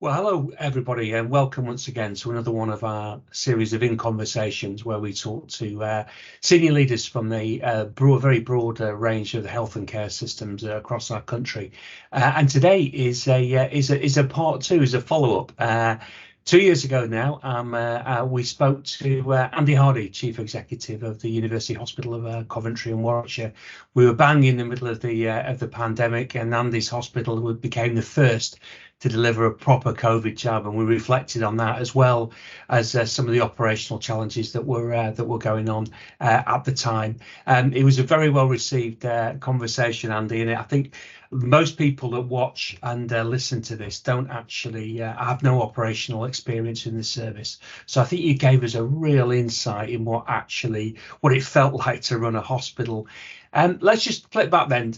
Well, hello everybody, and welcome once again to another one of our series of In Conversations, where we talk to senior leaders from the very broad range of the health and care systems across our country. And today is a part two, is a follow up. 2 years ago now, we spoke to Andy Hardy, Chief Executive of the University Hospital of Coventry in Warwickshire. We were bang in the middle of the pandemic, and Andy's hospital became the first to deliver a proper COVID jab, and we reflected on that as well as some of the operational challenges that were going on at the time. It was a very well received conversation, Andy, and I think most people that watch and listen to this don't actually have no operational experience in the service. So I think you gave us a real insight in what it felt like to run a hospital. Let's just flip back then.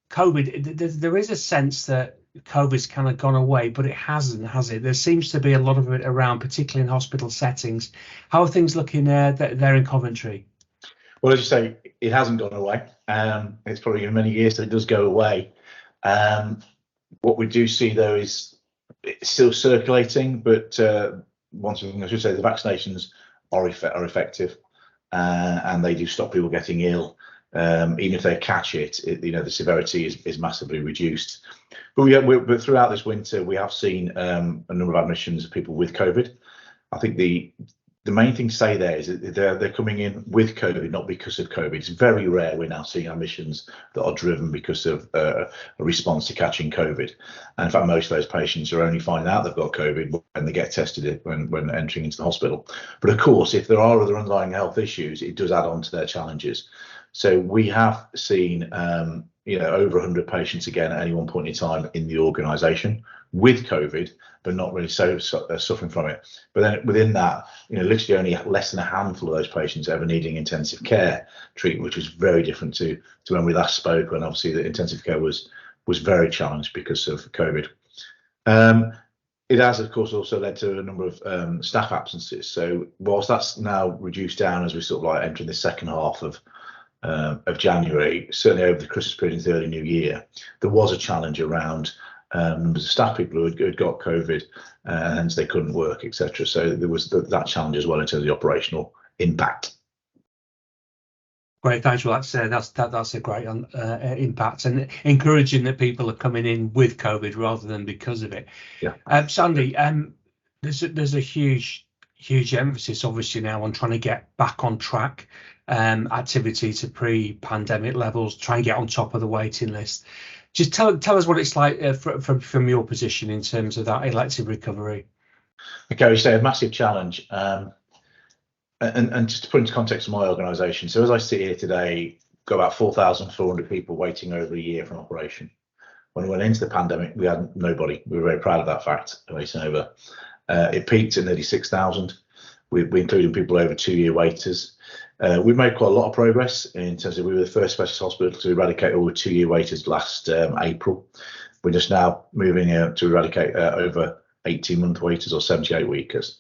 COVID, there is a sense that COVID's kind of gone away, but it hasn't, has it? There seems to be a lot of it around, particularly in hospital settings. How are things looking there in Coventry? Well, as you say, it hasn't gone away. It's probably in many years that it does go away. What we do see, though, is it's still circulating, but one thing I should say, the vaccinations are effective, and they do stop people getting ill. Even if they catch it, the severity is massively reduced. But throughout this winter, we have seen a number of admissions of people with COVID. I think the main thing to say there is that they're coming in with COVID, not because of COVID. It's very rare we're now seeing admissions that are driven because of a response to catching COVID. And in fact, most of those patients are only finding out they've got COVID when they get tested when entering into the hospital. But of course, if there are other underlying health issues, it does add on to their challenges. So we have seen over 100 patients again at any one point in time in the organisation with COVID, but not really suffering from it. But then within that, literally only less than a handful of those patients ever needing intensive care treatment, which was very different to when we last spoke, when obviously the intensive care was very challenged because of COVID. It has, of course, also led to a number of staff absences. So whilst that's now reduced down as we sort of like entering the second half of January, certainly over the Christmas period into the early New Year, there was a challenge around numbers of staff people who had got COVID, and hence they couldn't work, etc. So there was that challenge as well in terms of the operational impact. Great, thanks for that. That's a great impact, and encouraging that people are coming in with COVID rather than because of it. Yeah. Sandy, there's a huge emphasis obviously now on trying to get back on track, activity to pre-pandemic levels, try and get on top of the waiting list. Just tell us what it's like from your position in terms of that elective recovery. Okay, we say a massive challenge, and just to put into context of my organisation. So as I sit here today, got about 4,400 people waiting over a year for an operation. When we went into the pandemic, we had nobody. We were very proud of that fact, waiting over. It peaked at nearly 6,000. We included people over 2-year waiters. We've made quite a lot of progress in terms of we were the first specialist hospital to eradicate all the 2-year waiters last April. We're just now moving to eradicate over 18-month waiters or 78-weekers.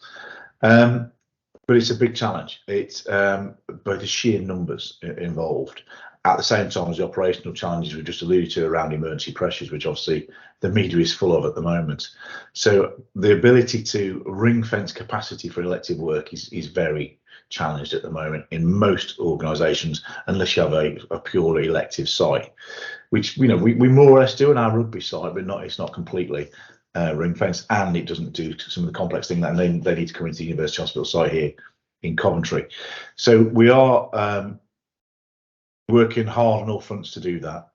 But it's a big challenge. It's both the sheer numbers involved, at the same time as the operational challenges we've just alluded to around emergency pressures, which obviously the media is full of at the moment. So the ability to ring fence capacity for elective work is very challenged at the moment in most organisations, unless you have a purely elective site, which we more or less do in our rugby site, but it's not completely ring fence, and it doesn't do some of the complex things that they need to come into the University Hospital site here in Coventry. So we are working hard on all fronts to do that.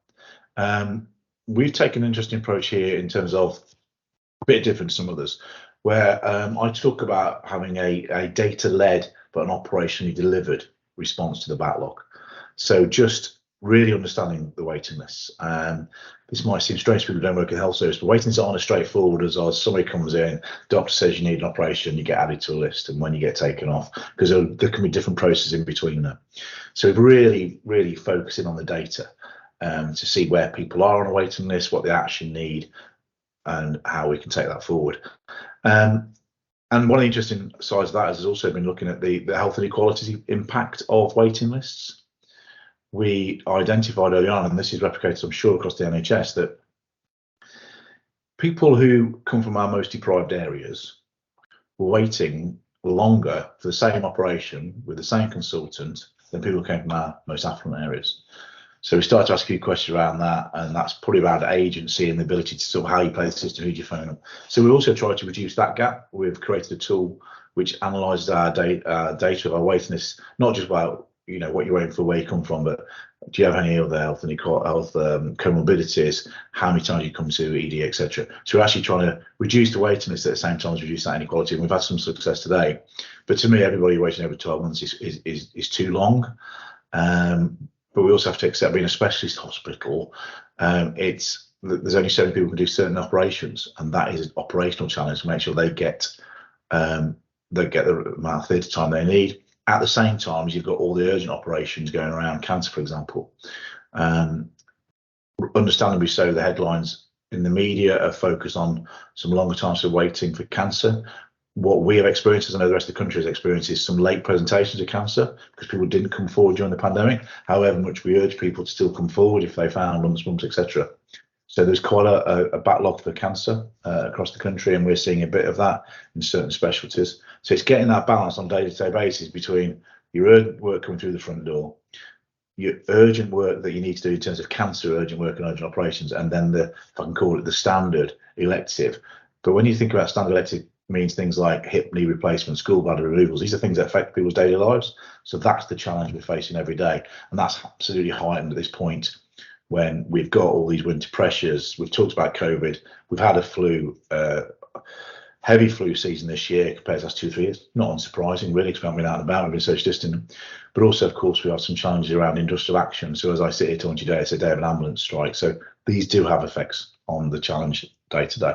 We've taken an interesting approach here in terms of a bit different to some others, where I talk about having a data-led but an operationally delivered response to the backlog. So just really understanding the waiting lists. This might seem strange to people who don't work in health service, but waiting lists aren't as straightforward as somebody comes in, doctor says you need an operation, you get added to a list, and when you get taken off, because there can be different processes in between them. So really focusing on the data to see where people are on a waiting list, what they actually need, and how we can take that forward. And one of the interesting sides of that has also been looking at the health inequality impact of waiting lists. We identified early on, and this is replicated, I'm sure, across the NHS, that people who come from our most deprived areas were waiting longer for the same operation with the same consultant than people who came from our most affluent areas. So we started to ask a few questions around that, and that's probably about agency and the ability to sort of how you play the system, who do you phone up. So we also tried to reduce that gap. We've created a tool which analyses our data of our waiting list, not just about what you're waiting for, where you come from, but do you have any other health comorbidities, how many times you come to ED, etc. So we're actually trying to reduce the waiting list at the same time as reduce that inequality, and we've had some success today. But to me, everybody waiting over 12 months is too long. But we also have to accept, being a specialist hospital, there's only so many people who can do certain operations, and that is an operational challenge to make sure they get the amount of theatre time they need. At the same time, you've got all the urgent operations going around, cancer, for example. Understandably so, the headlines in the media are focused on some longer times of waiting for cancer. What we have experienced, as I know the rest of the country has experienced, is some late presentations of cancer because people didn't come forward during the pandemic. However much we urge people to still come forward if they found lumps, etc. So there's quite a backlog for cancer across the country, and we're seeing a bit of that in certain specialties. So it's getting that balance on a day-to-day basis between your urgent work coming through the front door, your urgent work that you need to do in terms of cancer urgent work and urgent operations, and then if I can call it the standard elective. But when you think about standard elective, means things like hip, knee replacements, gallbladder removals. These are things that affect people's daily lives. So that's the challenge we're facing every day. And that's absolutely heightened at this point when we've got all these winter pressures. We've talked about COVID. We've had a heavy flu season this year compared to the last 2 or 3 years. Not unsurprising, really, because we haven't been out and about, we've been social distancing. But also, of course, we have some challenges around industrial action. So as I sit here talking today, it's a day of an ambulance strike. So these do have effects on the challenge day to day.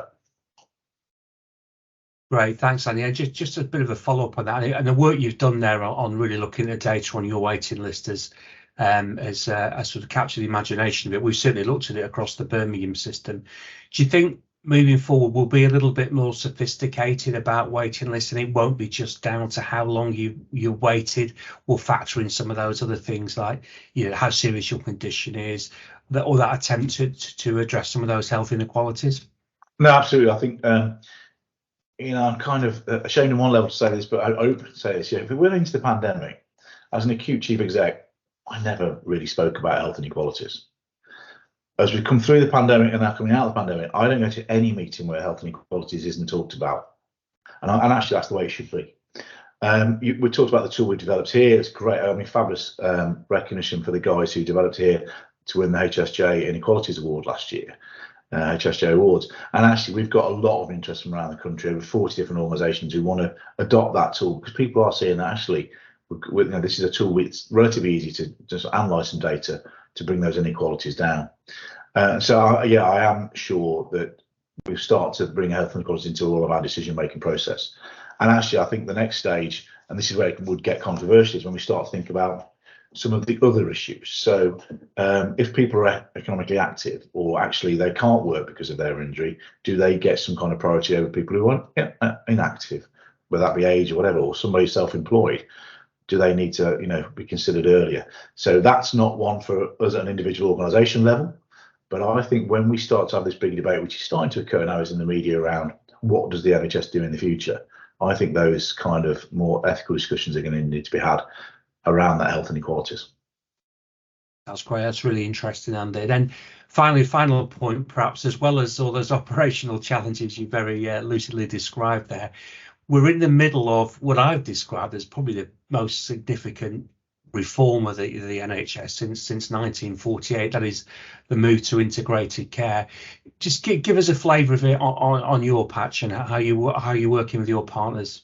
Great, thanks, Andy. Just a bit of a follow-up on that, and the work you've done there on really looking at data on your waiting list has sort of captured the imagination of it. We've certainly looked at it across the Birmingham system. Do you think moving forward we'll be a little bit more sophisticated about waiting lists, and it won't be just down to how long you waited? We'll factor in some of those other things like how serious your condition is, or that attempt to address some of those health inequalities? No, absolutely. I think I'm kind of ashamed on one level to say this, but I open to say this. If we went into the pandemic, as an acute chief exec, I never really spoke about health inequalities. As we come through the pandemic and now coming out of the pandemic, I don't go to any meeting where health inequalities isn't talked about. And actually, that's the way it should be. We talked about the tool we developed here. It's great. I mean, fabulous recognition for the guys who developed here to win the HSJ Inequalities Award last year. HSJ Awards, and actually we've got a lot of interest from around the country, over 40 different organisations who want to adopt that tool, because people are seeing that actually this is a tool it's relatively easy to just analyse some data to bring those inequalities down. So I am sure that we've started to bring health inequalities into all of our decision making process. And actually I think the next stage, and this is where it would get controversial, is when we start to think about some of the other issues. So if people are economically active, or actually they can't work because of their injury, do they get some kind of priority over people who are inactive, whether that be age or whatever, or somebody self-employed? Do they need to be considered earlier? So that's not one for us at an individual organisation level, but I think when we start to have this big debate, which is starting to occur now, is in the media around what does the NHS do in the future, I think those kind of more ethical discussions are going to need to be had around that health inequalities. That's great. That's really interesting, Andy. Then finally, final point, perhaps, as well as all those operational challenges you very lucidly described there, we're in the middle of what I've described as probably the most significant reform of the NHS since 1948. That is the move to integrated care. Just give us a flavour of it on your patch and how you're working with your partners.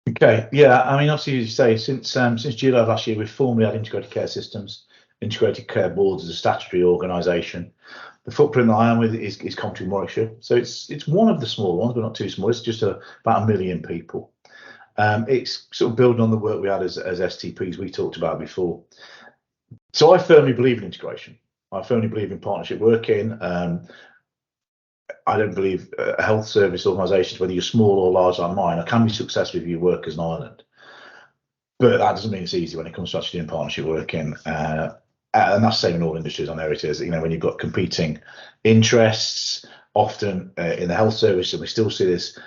Okay, yeah, I mean, obviously, as you say, since July of last year, we've formally had integrated care systems, integrated care boards as a statutory organisation. The footprint that I am with is Coventry, Warwickshire, so it's one of the small ones, but not too small. It's just about 1 million people. It's sort of building on the work we had as STPs we talked about before. So I firmly believe in integration. I firmly believe in partnership working. I don't believe health service organisations, whether you're small or large like mine, can be successful if you work as an island. But that doesn't mean it's easy when it comes to actually doing partnership working. And that's the same in all industries. I know it is. When you've got competing interests, often in the health service, and we still see this,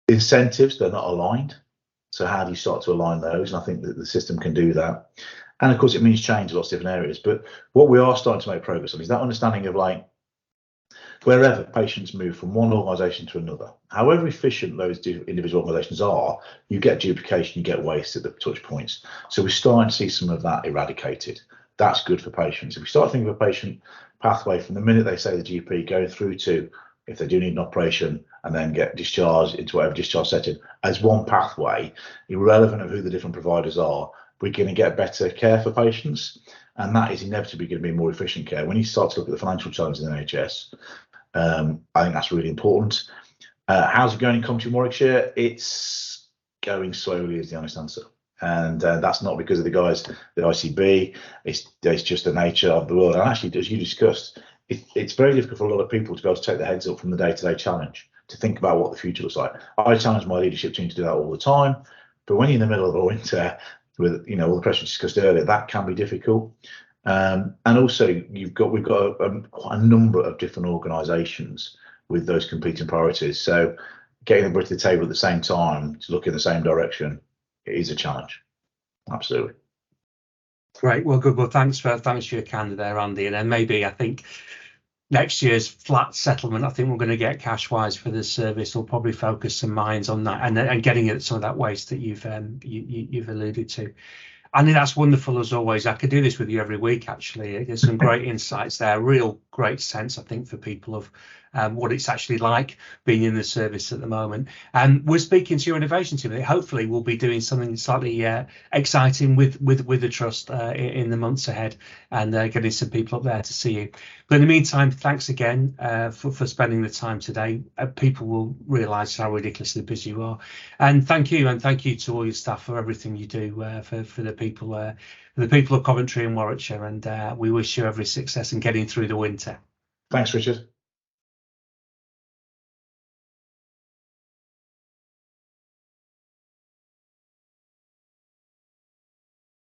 incentives, they're not aligned. So how do you start to align those? And I think that the system can do that. And of course, it means change in lots of different areas. But what we are starting to make progress on is that understanding of, like, wherever patients move from one organisation to another, however efficient those individual organisations are, you get duplication, you get waste at the touch points. So we're starting to see some of that eradicated. That's good for patients. If we start thinking of a patient pathway from the minute they say the GP, go through to if they do need an operation and then get discharged into whatever discharge setting as one pathway, irrelevant of who the different providers are, we're going to get better care for patients. And that is inevitably going to be more efficient care. When you start to look at the financial challenges in the NHS, I think that's really important. How's it going in Coventry and Warwickshire? It's going slowly, is the honest answer. And that's not because of the guys at ICB. It's just the nature of the world. And actually, as you discussed, it's very difficult for a lot of people to be able to take their heads up from the day-to-day challenge, to think about what the future looks like. I challenge my leadership team to do that all the time. But when you're in the middle of a winter with, you know, all the pressure discussed earlier, that can be difficult. And also, we've got quite a number of different organisations with those competing priorities. So getting everybody to the table at the same time to look in the same direction is a challenge. Absolutely. Great. Well, good. Well, thanks for your candor there, Andy. And then maybe I think next year's flat settlement, I think we're going to get cash wise for this service. We'll probably focus some minds on that and getting at some of that waste that you've alluded to. I think that's wonderful as always. I could do this with you every week, actually. There's some great insights there, real great sense, I think, for people of what it's actually like being in the service at the moment. And we're speaking to your innovation team. Hopefully we'll be doing something slightly exciting with the trust in the months ahead, and getting some people up there to see you. But in the meantime, thanks again for spending the time today. People will realise how ridiculously busy you are. And thank you to all your staff for everything you do for the people of Coventry and Warwickshire. And we wish you every success in getting through the winter. Thanks, Richard.